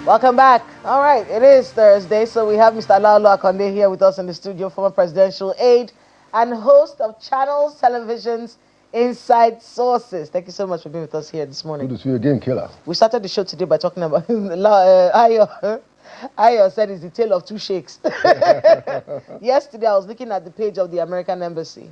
Welcome back. All right, it is Thursday, so we have Mr. LaoluAkande here with us in the studio, former presidential aide and host of Channels Television's Inside Sources. Thank you so much for being with us here this morning. Good to see you again, Killer. We started the show today by talking about Ayo said it's the tale of two sheikhs. Yesterday, I was looking at the page of the American Embassy,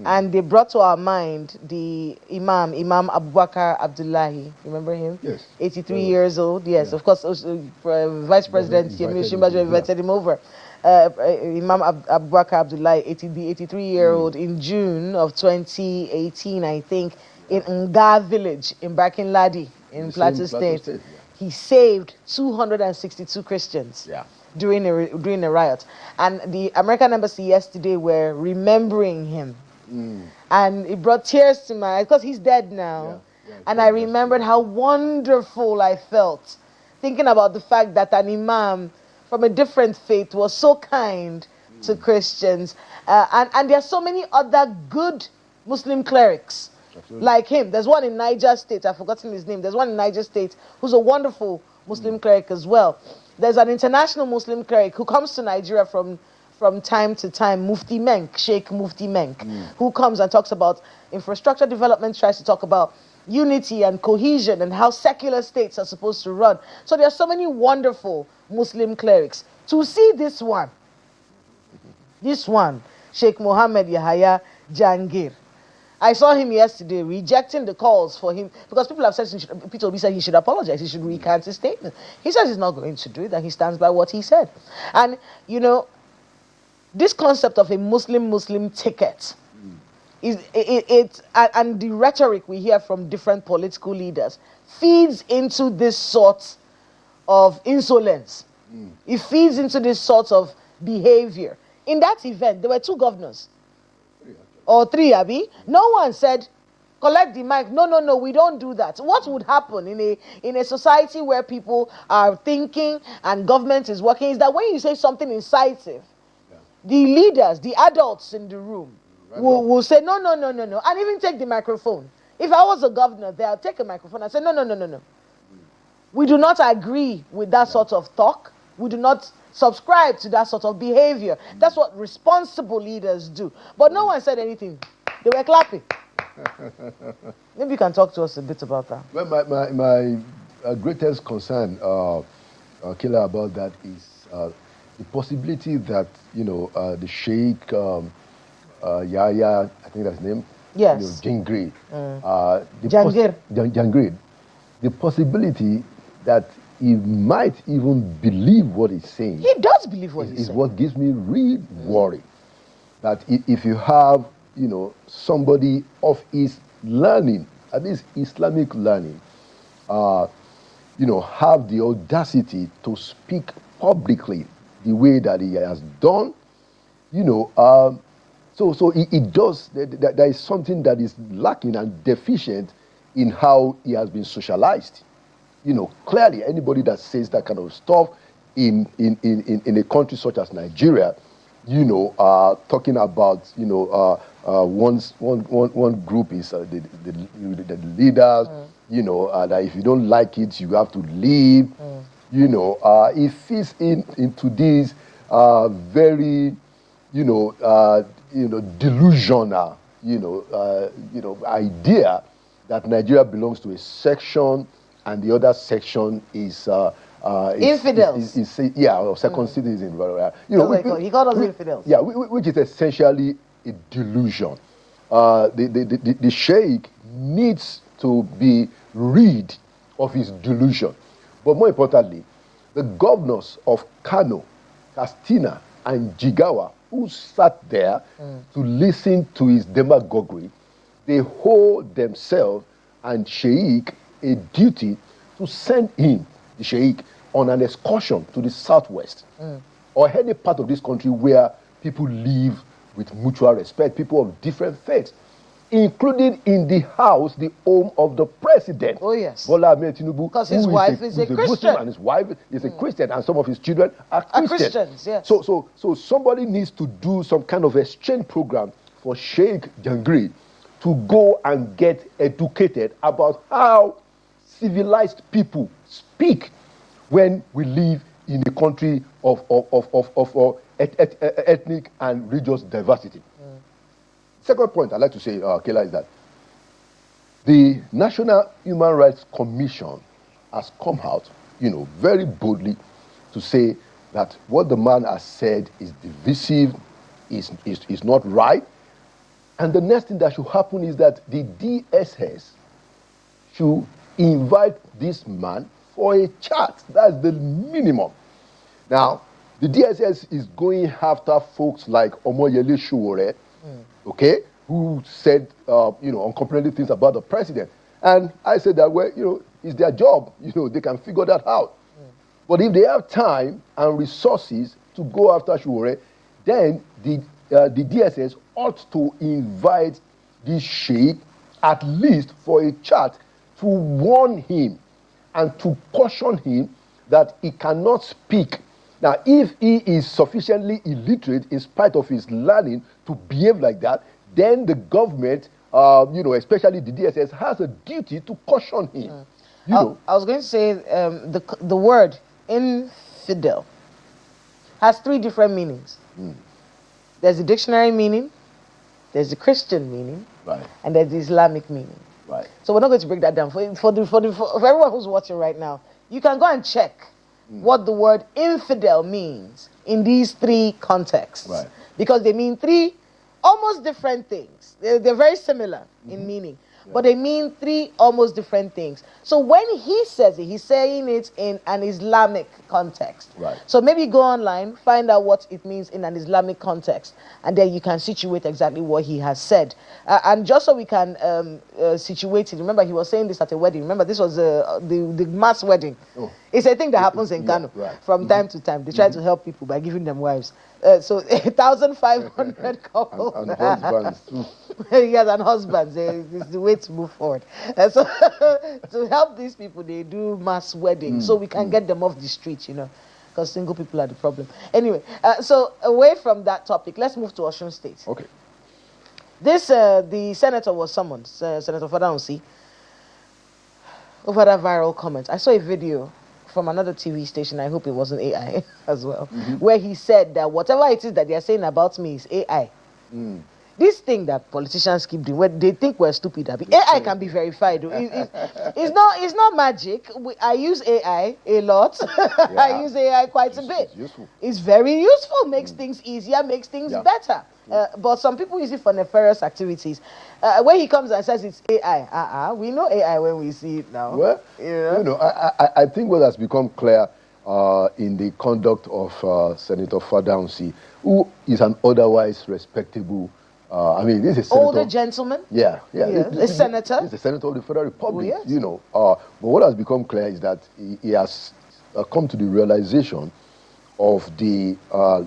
and they brought to our mind the Imam Abubakar Abdullahi. Remember him? Yes. 83 years old. Yes, yeah. Of course, Vice President Yemi Osinbajo invited him over. Imam Abubakar Abdullahi, the 83-year-old, in June of 2018, I think, in Nga village in Barkin-Ladi in Plateau State. Yeah. He saved 262 Christians. Yeah. During a riot. And the American Embassy yesterday were remembering him. And it brought tears to my eyes because he's dead now. Yeah, and I remembered how wonderful I felt thinking about the fact that an imam from a different faith was so kind to Christians. And there are so many other good Muslim clerics like him. There's one in Niger State, I've forgotten his name. There's one in Niger State who's a wonderful Muslim cleric as well. There's an international Muslim cleric who comes to Nigeria from time to time, Mufti Menk, Sheikh Mufti Menk, who comes and talks about infrastructure development, tries to talk about unity and cohesion and how secular states are supposed to run. So there are so many wonderful Muslim clerics. To see this one, Sheikh Mohammed Yahya Jangir, I saw him yesterday rejecting the calls for him because people have said, Peter Obi said he should apologize, he should recant his statement. He says he's not going to do it, and he stands by what he said. And, you know, this concept of a Muslim ticket, and the rhetoric we hear from different political leaders feeds into this sort of insolence. It feeds into this sort of behavior. In that event, there were two governors. Or three, Abi. No one said, collect the mic. No, we don't do that. What would happen in a society where people are thinking and government is working is that when you say something incisive, the leaders, the adults in the room will say, no, and even take the microphone. If I was a governor there, I'll take a microphone and say, no. We do not agree with that sort of talk. We do not subscribe to that sort of behavior. That's what responsible leaders do. But no one said anything. They were clapping. Maybe you can talk to us a bit about that. Well, my greatest concern, Killer, about that is the possibility that, the Sheikh Yahya, I think that's his name. Yes. Jangir. Jangir. The possibility that he might even believe what he's saying. He does believe what he's saying. Is what gives me real worry. That if you have, somebody of his learning, at least Islamic learning, have the audacity to speak publicly the way that he has done, so it does, there is something that is lacking and deficient in how he has been socialized. Clearly anybody that says that kind of stuff in a country such as Nigeria, talking about, one group is the leaders, that if you don't like it, you have to leave. It fits into this very, delusional, idea that Nigeria belongs to a section and the other section is infidels. Or second citizen. He called us infidels. Yeah, which is essentially a delusion. The Sheikh needs to be rid of his delusion. But more importantly, the governors of Kano, Katsina, and Jigawa, who sat there to listen to his demagoguery, they hold themselves and Sheikh a duty to send him, the Sheikh, on an excursion to the southwest or any part of this country where people live with mutual respect, people of different faiths, including in the house, the home of the president. Oh, yes. Bola Ahmed Tinubu. Because his wife is a Christian. Muslim, and his wife is a Christian, and some of his children are Christians, yes. So somebody needs to do some kind of exchange program for Sheikh Jangir to go and get educated about how civilized people speak when we live in a country of ethnic and religious diversity. Second point I'd like to say, Kela, is that the National Human Rights Commission has come out, very boldly to say that what the man has said is divisive, is not right. And the next thing that should happen is that the DSS should invite this man for a chat. That's the minimum. Now, the DSS is going after folks like Omoyele Sowore, okay, who said, uncomplimentary things about the president. And I said that, well, it's their job. They can figure that out. But if they have time and resources to go after Sowore, then the DSS ought to invite this sheikh at least for a chat to warn him and to caution him that he cannot speak. Now, if he is sufficiently illiterate in spite of his learning to behave like that, then the government, especially the DSS, has a duty to caution him. I was going to say the word infidel has three different meanings. There's a dictionary meaning, there's a Christian meaning, right, and there's the Islamic meaning. Right. So we're not going to break that down. For everyone who's watching right now, you can go and check what the word infidel means in these three contexts. Right. Because they mean three almost different things. They're very similar in meaning. But they mean three almost different things. So when he says it, he's saying it in an Islamic context. Right. So maybe go online, find out what it means in an Islamic context, and then you can situate exactly what he has said. And just so we can situate it, remember he was saying this at a wedding. Remember this was the mass wedding. Oh. It's a thing that happens in Kano from time to time. They try to help people by giving them wives. So 1,500 couples. And husbands too. Yes, and husbands. It's the way to move forward. So to help these people, they do mass weddings so we can get them off the street, because single people are the problem. Anyway, so away from that topic, let's move to Osun State. Okay. This, the senator was summoned, Senator Fadaunsi, over that viral comment. I saw a video from another TV station, I hope it wasn't AI as well, where he said that whatever it is that they are saying about me is AI. This thing that politicians keep doing, when they think we're stupid, AI can be verified. It's not magic. I use AI a lot. I use AI quite a bit. It's very useful, makes things easier, makes things better. But some people use it for nefarious activities. When he comes and says it's AI, we know AI when we see it now. Well, I think what has become clear in the conduct of Senator Fadaunsi, who is an otherwise respectable, this is a senator. Older gentleman? Yeah. A senator? He's a senator of the Federal Republic, Oh, yes. But what has become clear is that he has come to the realization of the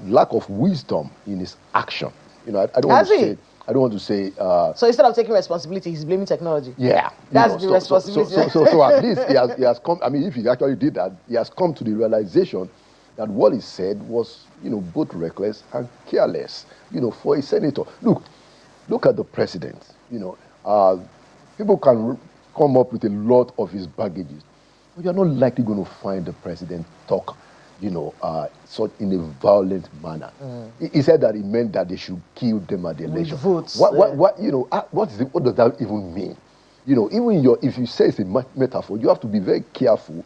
lack of wisdom in his action. I don't want to say. So instead of taking responsibility, he's blaming technology. Yeah, that's the responsibility. So at least he has come. If he actually did that, he has come to the realization that what he said was, both reckless and careless. For a senator. Look at the president. People can come up with a lot of his baggages, but you're not likely going to find the president talk sort in a violent manner. He said that he meant that they should kill them at the election. Votes. What does that even mean? Even if you say it's a metaphor, you have to be very careful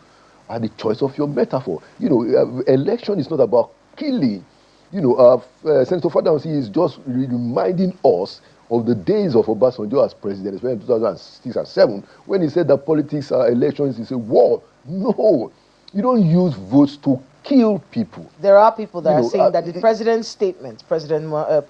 at the choice of your metaphor. Election is not about killing. Senator Fadaunsi is just reminding us of the days of Obasanjo as president, especially in 2006 and 2007, when he said that politics, elections is a war. No, you don't use votes to kill people. There are people that are saying that the president's statement, President Bola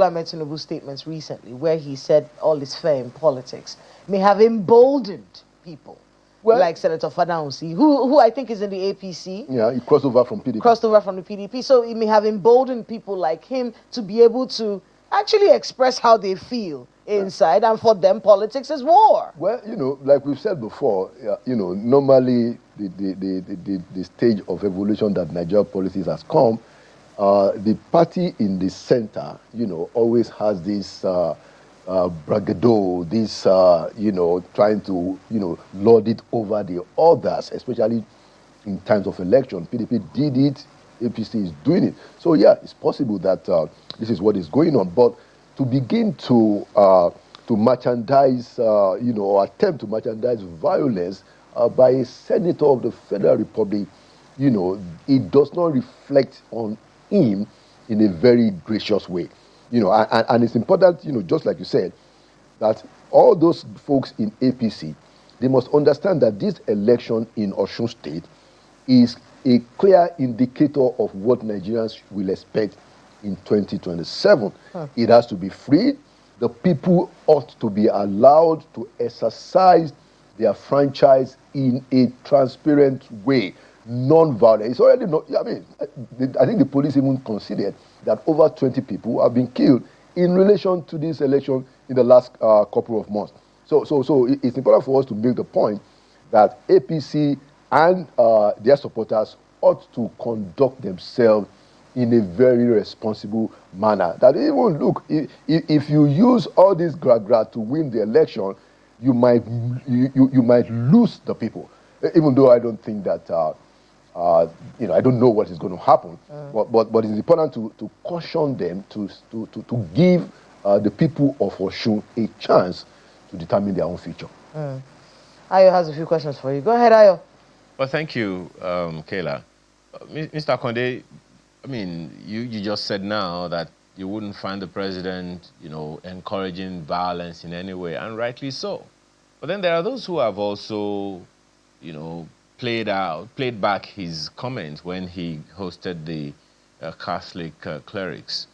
Ahmed Tinubu's statements recently, where he said all is fair in politics, may have emboldened people. Like Senator Fadaunsi, who I think is in the APC. Yeah, he crossed over from PDP. Crossed over from the PDP. So it may have emboldened people like him to be able to actually express how they feel inside, and for them, politics is war. Well, like we've said before, normally the stage of evolution that Nigerian politics has come, the party in the center, always has this bragado, this, trying to, lord it over the others, especially in times of election. PDP did it, APC is doing it. So yeah, it's possible that this is what is going on. But to begin to merchandise, or attempt to merchandise violence by a senator of the Federal Republic, it does not reflect on him in a very gracious way. And it's important, just like you said, that all those folks in APC, they must understand that this election in Osun State is a clear indicator of what Nigerians will expect in 2027. It has to be free. The people ought to be allowed to exercise their franchise in a transparent way, non-violent. It's already not, I think the police even considered that over 20 people have been killed in relation to this election in the last couple of months. So it's important for us to make the point that APC and their supporters ought to conduct themselves in a very responsible manner. That even, look, if you use all this gra to win the election, you might lose the people. Even though I don't think that, I don't know what is going to happen. But it's important to caution them, to give the people of Osun a chance to determine their own future. Ayo has a few questions for you. Go ahead, Ayo. Well, thank you, Kayla. Mr. Akande, you just said now that you wouldn't find the president, encouraging violence in any way, and rightly so. But then there are those who have also, played back his comments when he hosted the Catholic clerics,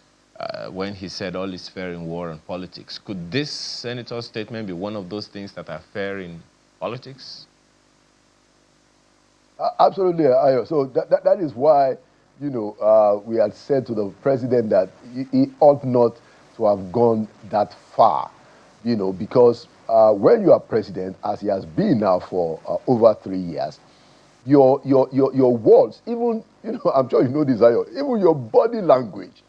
when he said all is fair in war and politics. Could this senator's statement be one of those things that are fair in politics? Absolutely, Ayo. So that is why, we had said to the president that he ought not to have gone that far, because when you are president, as he has been now for over 3 years, your words, even, I'm sure you know this, Ayo, even your body language,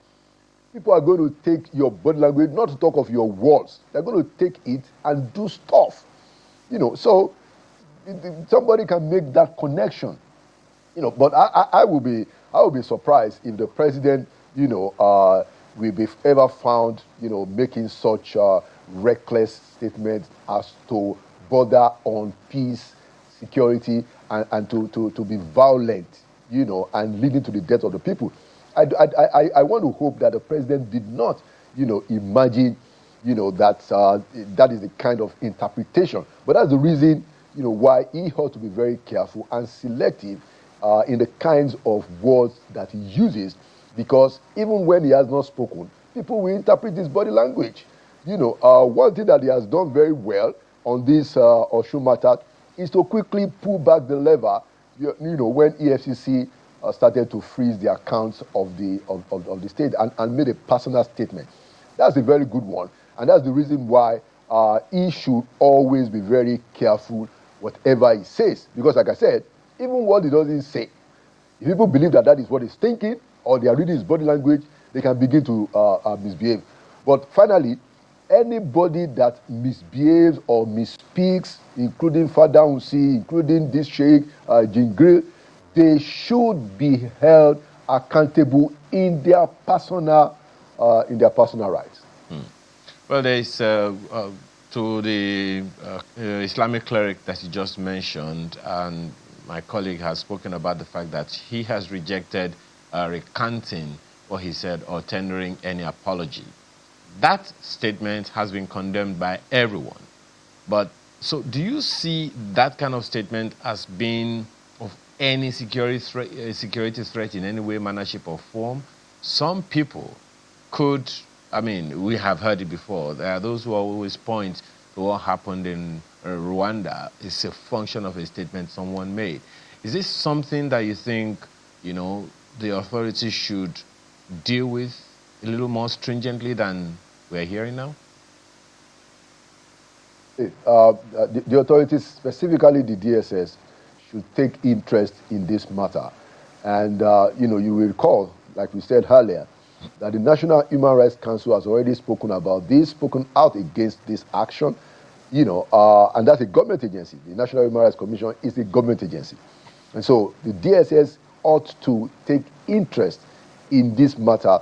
people are going to take your body language, not to talk of your words. They're going to take it and do stuff, so somebody can make that connection, but I will be surprised if the president, will be ever found, making such reckless statements as to border on peace, security, and to be violent, and leading to the death of the people. I want to hope that the president did not, imagine, that is the kind of interpretation. But that's the reason, why he ought to be very careful and selective in the kinds of words that he uses, because even when he has not spoken, people will interpret his body language. One thing that he has done very well on this Osun matter is to quickly pull back the lever, when EFCC started to freeze the accounts of the state and made a personal statement. That's a very good one, and that's the reason why he should always be very careful whatever he says, because like I said, even what he doesn't say, if people believe that is what he's thinking, or they are reading his body language, they can begin to misbehave. But finally, anybody that misbehaves or misspeaks, including Father Unsi, including this Sheikh Jingril, they should be held accountable in their personal rights. Well, there is to the Islamic cleric that you just mentioned, and my colleague has spoken about the fact that he has rejected recanting what he said or tendering any apology. That statement has been condemned by everyone. But so do you see that kind of statement as being of any security threat in any way, manner, shape, or form? Some people could, we have heard it before. There are those who always point to what happened in Rwanda. It's a function of a statement someone made. Is this something that you think, the authorities should deal with a little more stringently than we're hearing now? The authorities, specifically the DSS, should take interest in this matter. And, you will recall, like we said earlier, that the National Human Rights Council has already spoken about this, spoken out against this action, and that's a government agency. The National Human Rights Commission is a government agency. And so the DSS ought to take interest in this matter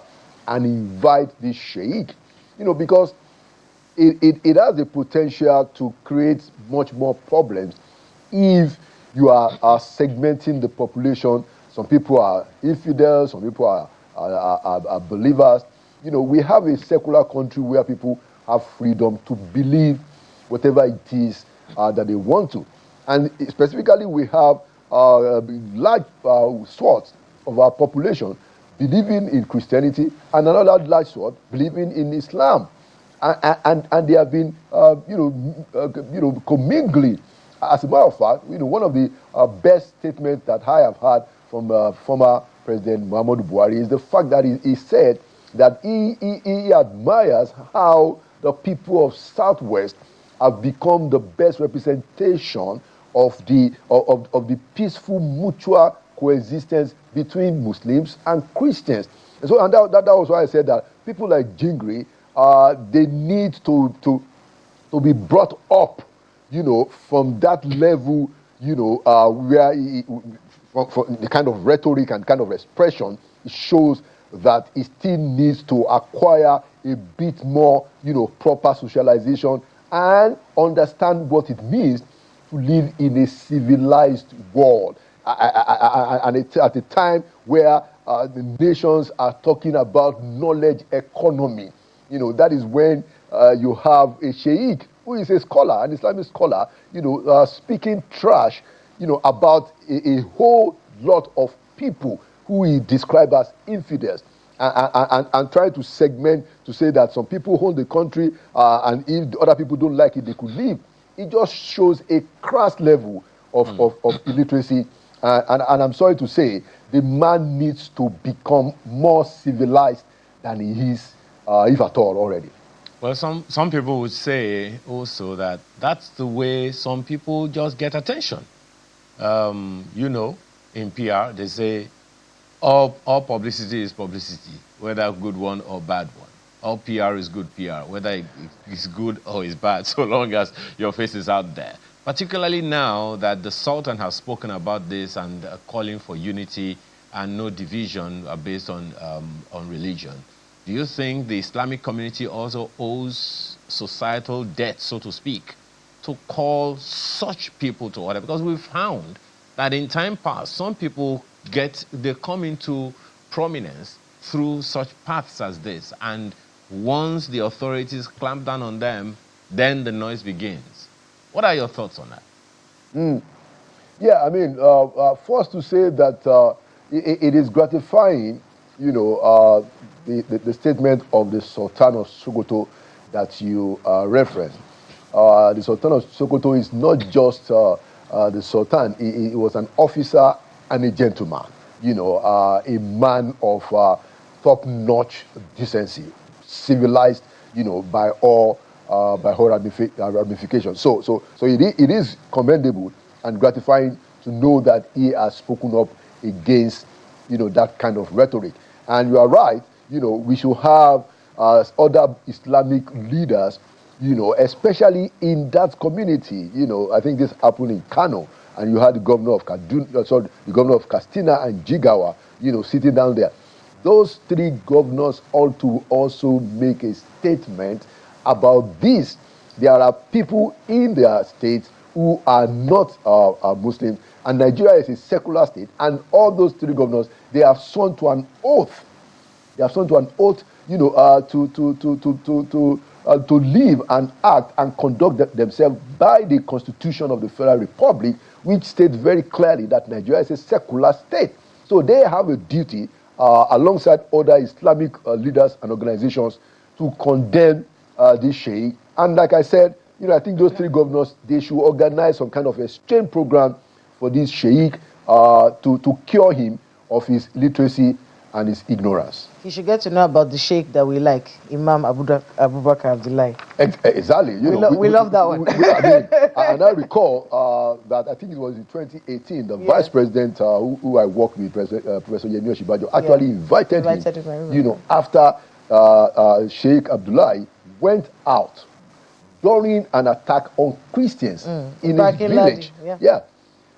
and invite this sheikh, because it has the potential to create much more problems if you are segmenting the population. Some people are infidels, some people are believers. We have a secular country where people have freedom to believe whatever it is that they want to. And specifically, we have large swaths of our population believing in Christianity and another large swath believing in Islam. And they have been, commingling. As a matter of fact, one of the best statements that I have had from former President Muhammadu Buhari is the fact that he said that he admires how the people of Southwest have become the best representation of the peaceful mutual coexistence between Muslims and Christians. And so, that was why I said that people like Jingri, they need to be brought up, from that level, where for the kind of rhetoric and kind of expression, it shows that it still needs to acquire a bit more, proper socialization and understand what it means to live in a civilized world. And it's at a time where the nations are talking about knowledge economy. That is when you have a sheikh who is a scholar, an Islamic scholar, speaking trash, about a whole lot of people who he described as infidels, and trying to segment to say that some people own the country, and if other people don't like it, they could leave. It just shows a crass level of illiteracy, and I'm sorry to say, the man needs to become more civilized than he is, if at all, already. Well, some people would say also that that's the way some people just get attention. In PR, they say all publicity is publicity, whether a good one or bad one. All PR is good PR, whether it's good or it's bad, so long as your face is out there. Particularly now that the Sultan has spoken about this and calling for unity and no division based on religion. Do you think the Islamic community also owes societal debt, so to speak, to call such people to order? Because we've found that in time past, some people they come into prominence through such paths as this. And once the authorities clamp down on them, then the noise begins. What are your thoughts on that? Yeah, I mean, first to say that it is gratifying, the statement of the Sultan of Sokoto that you referenced. The Sultan of Sokoto is not just the Sultan. He was an officer and a gentleman, a man of top-notch decency, civilized, by all ramifications. So it is commendable and gratifying to know that he has spoken up against, that kind of rhetoric. And you are right, we should have other Islamic leaders, especially in that community. I think this happened in Kano, and you had the governor of the governor of Katsina and Jigawa, sitting down there. Those three governors ought to also make a statement about this. There are people in their states who are not Muslims, and Nigeria is a secular state, and all those three governors, they have sworn to an oath. They have sworn to an oath, to live and act and conduct themselves by the Constitution of the Federal Republic, which states very clearly that Nigeria is a secular state. So they have a duty, alongside other Islamic leaders and organizations, to condemn this sheikh. And like I said, I think those three governors, they should organize some kind of exchange program for this sheikh to cure him of his literacy and his ignorance. You should get to know about the sheikh that we like, Imam Abubakar Abdullahi. Exactly. We love that one. And I recall that I think it was in 2018, the vice president who I worked with, Professor Yemi Oshibajo, actually invited him, after Sheikh Abdullahi went out during an attack on Christians in his village.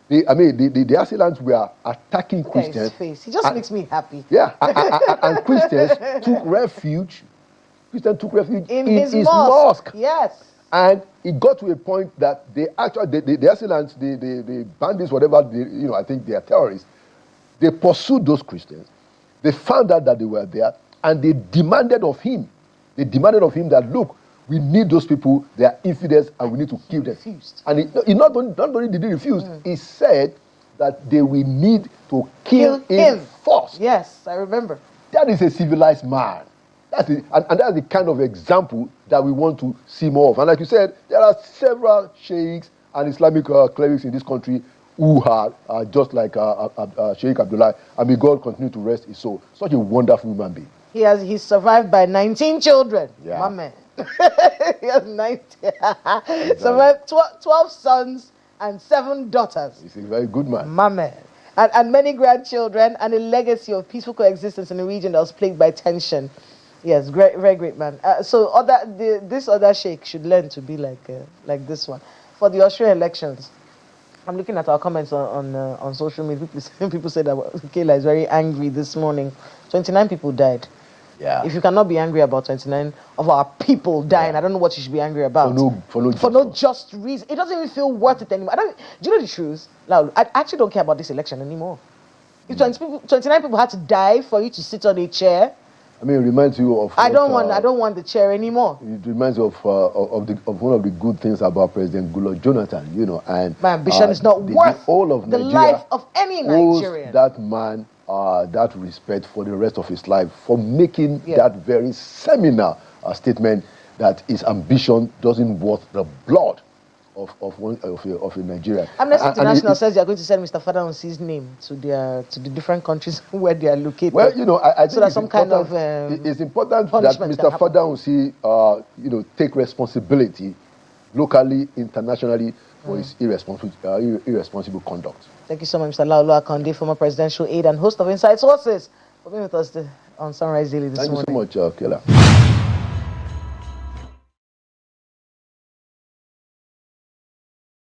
The assailants were attacking Christians. He just makes me happy. Yeah, and Christians took refuge. In his mosque. Yes. And it got to a point that the assailants, the bandits, whatever, I think they are terrorists, they pursued those Christians. They found out that they were there, and they demanded of him. That, look, we need those people, they are infidels, and we need to kill them. And he not only did he refuse, he said that they will need to kill him first. Yes, I remember. That is a civilized man. And that's the kind of example that we want to see more of. And like you said, there are several sheikhs and Islamic clerics in this country who are just like Sheikh Abdullah, and may God continue to rest his soul. Such a wonderful human being. He's survived by 19 children. Yeah. My man. He has 19. Survived 12 sons and 7 daughters. He's a very good man. My man. And many grandchildren, and a legacy of peaceful coexistence in a region that was plagued by tension. Yes, great, very great man. So this other sheikh should learn to be like this one. For the Australian elections, I'm looking at our comments on social media. People say that Kayla is very angry this morning. 29 people died. Yeah. If you cannot be angry about 29 of our people dying, I don't know what you should be angry about. For no just reason. It doesn't even feel worth it anymore. Do you know the truth? Laolu, I actually don't care about this election anymore. If 29 people had to die for you to sit on a chair, I mean, it reminds you of. I don't want the chair anymore. It reminds you of one of the good things about President Goodluck Jonathan, and my ambition is not worth all of the Nigeria life of any Nigerian. That man that respect for the rest of his life for making that very seminal statement that his ambition doesn't worth the blood of a Nigerian. Amnesty International says they are going to send Mr. Fadahunsi's name to the different countries where they are located. Well, I think so that some kind of it's important that Mr. Fadahunsi take responsibility locally, internationally for his irresponsible conduct. Thank you so much, Mr. LaoluAkande, former presidential aide and host of Inside Sources, for being with us on Sunrise Daily this morning. Thank you so much, Kayla.